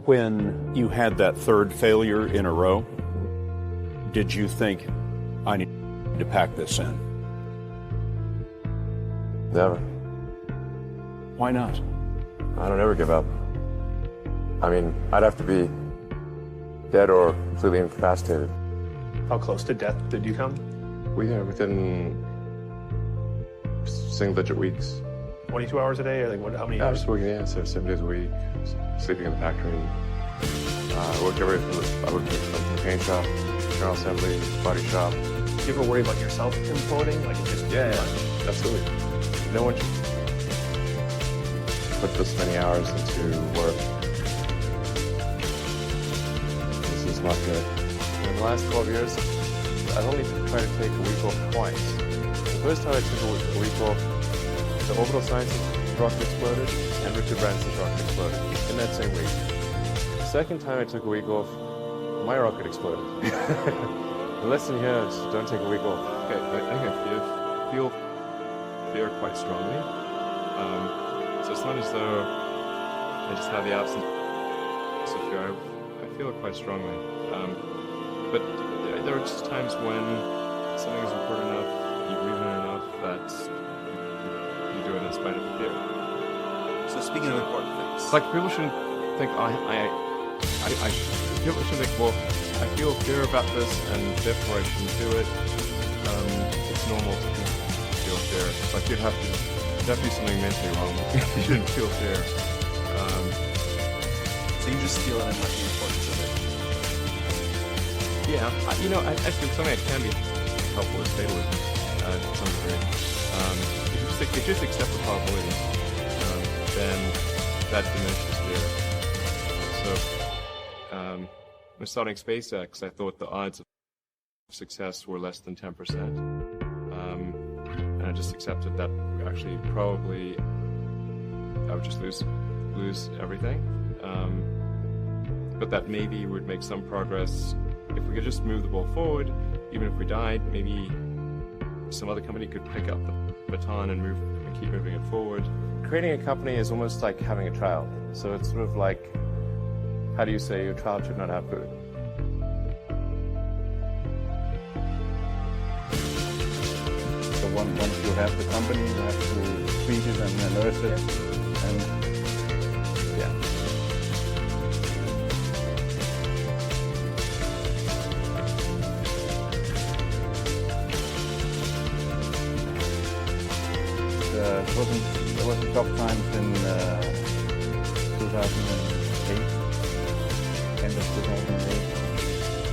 When you had that third failure in a row, did you think, I need to pack this in? Never. Why not? I don't ever give up. I mean, I'd have to be dead or completely incapacitated. How close to death did you come? Within single-digit weeks. 22 hours a day, or like what? How many I hours? was working, so 7 days a week, sleeping in the factory. I worked everywhere I worked from the paint shop, general assembly, body shop. Do you ever worry about yourself imploding? Like it just Yeah, absolutely. No one should put this many hours into work. This is not good. In the last 12 years, I've only tried to take a week off twice. The first time I took a week off, the orbital sciences rocket exploded, and Richard Branson's rocket exploded in that same week. The second time I took a week off, my rocket exploded. The lesson here is don't take a week off. Okay, I think I feel fear quite strongly. So it's not as though I just have the absence of fear. I feel it quite strongly. But there are just times when something is important enough, you believe in it enough that you do it in spite of the fear. So speaking of important things, Like people shouldn't think people should think, well, I feel fear about this and therefore I shouldn't do it. It's normal to feel fear. Like you'd have to be something mentally wrong. You shouldn't feel fear. so you just feel it and not the importance of it. Yeah, I think something that can be helpful is fatalism to some degree. If you just accept the probability, then that diminishes fear. So, when starting SpaceX, I thought the odds of success were less than 10%. And I just accepted that actually probably I would just lose everything. But that maybe would make some progress if we could just move the ball forward. Even if we died, maybe some other company could pick up the baton and keep moving it forward. Creating a company is almost like having a child. So it's sort of like, how do you say your child should not have food? So once you have the company, you have to feed it and nurse it, and yeah. There wasn't tough times in 2008, end of 2008.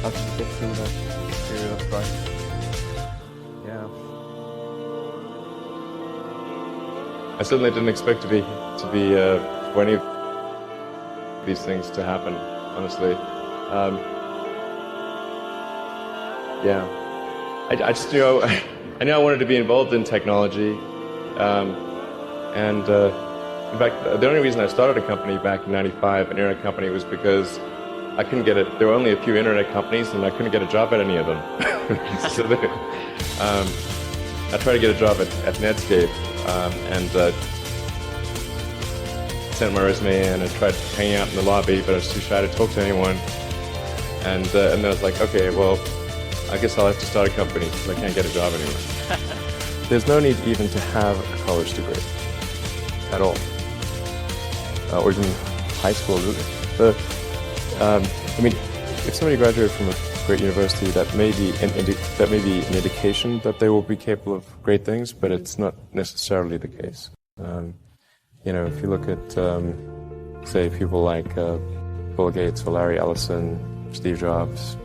How did you get through that period of crisis? Yeah. I certainly didn't expect to be for any of these things to happen, honestly. Yeah. I just I knew I wanted to be involved in technology. In fact, the only reason I started a company back in '95, an internet company, was because I couldn't get it. There were only a few internet companies, and I couldn't get a job at any of them. So I tried to get a job at Netscape, and sent my resume in and tried hanging out in the lobby, but I was too shy to talk to anyone. And then I was like, okay, well, I guess I'll have to start a company because I can't get a job anywhere. There's no need even to have a college degree at all, or even high school. I mean, if somebody graduated from a great university, that may be an indication that they will be capable of great things, but it's not necessarily the case. If you look at, say, people like Bill Gates or Larry Ellison, Steve Jobs,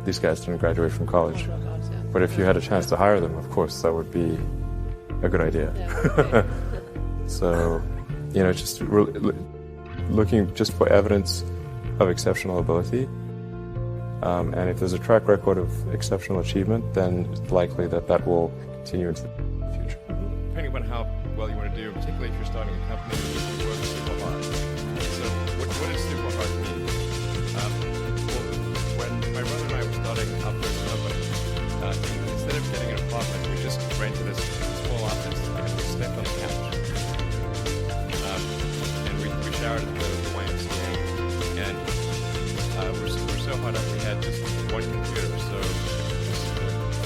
these guys didn't graduate from college. But if you had a chance to hire them, of course, that would be a good idea. So, just looking just for evidence of exceptional ability. And if there's a track record of exceptional achievement, then it's likely that will continue into the future. Depending on how well you want to do, particularly if you're starting a company, you work super hard. So what is super hard to me? When my brother and I were starting our first company, instead of getting an apartment, we just rented a small office and we slept on the couch. And we showered at the YMCA. And we're so hot up we had just one computer, so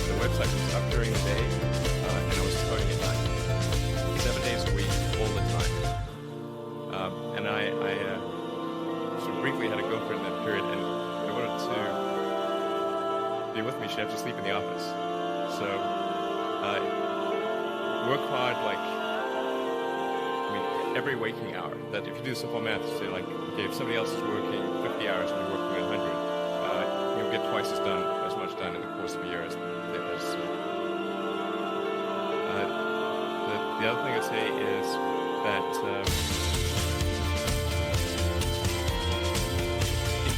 the website was up during the day, and I was coding at night, 7 days a week, all the time. And I sort of briefly had a girlfriend in that period, and in order to be with me, she'd have to sleep in the office. So work hard, like, every waking hour. That if you do simple math, say like, okay, if somebody else is working 50 hours and you're working 100, you'll get twice as much done in the course of a year as the other thing I'd say is that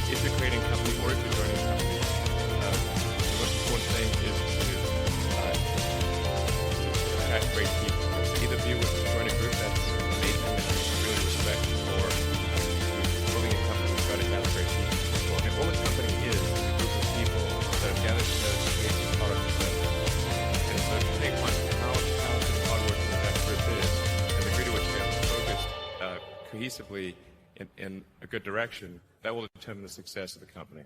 if you're creating a company or if you're joining a company, the most important thing is to attract great people. So either join a group that's amazing that you really respect, or building a company that's got to gather great people. And all a company is a group of people that have gathered to create a product or service. And so if you take on how talented and hardworking that group is, and the degree to which they are focused cohesively in a good direction, that will determine the success of the company.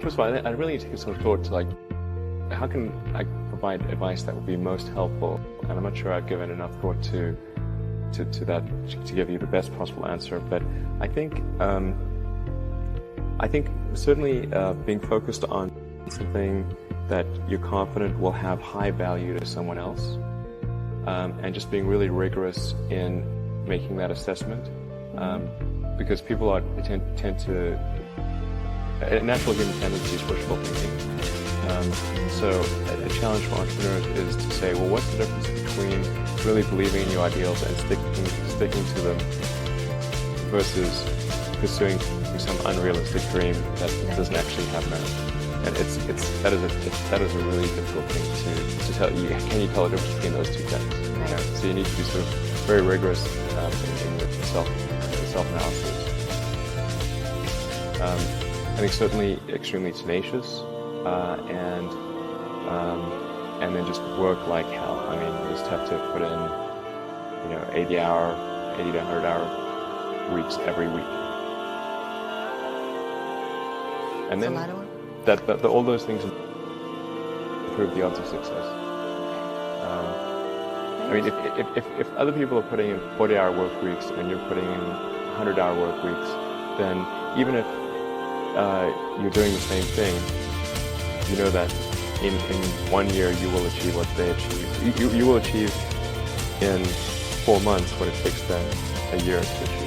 First of all, I really need to give some thought to, like, how can I provide advice that would be most helpful? And I'm not sure I've given enough thought to that to give you the best possible answer. But I think certainly being focused on something that you're confident will have high value to someone else, and just being really rigorous in making that assessment, because people tend to, a natural human tendency is wishful thinking. So a challenge for entrepreneurs is to say, well, what's the difference between really believing in your ideals and sticking to them versus pursuing some unrealistic dream that doesn't actually have merit? And that is a really difficult thing to tell you. Can you tell the difference between those two things? You know? So you need to be sort of very rigorous in your self-analysis. I think certainly extremely tenacious, and then just work like hell. I mean, you just have to put in, 80 to 100 hour weeks every week. And then all those things improve the odds of success. I mean, if other people are putting in 40-hour work weeks and you're putting in 100-hour work weeks, then even if you're doing the same thing, you know that in 1 year you will achieve what they achieved. You will achieve in 4 months what it takes them a year to achieve.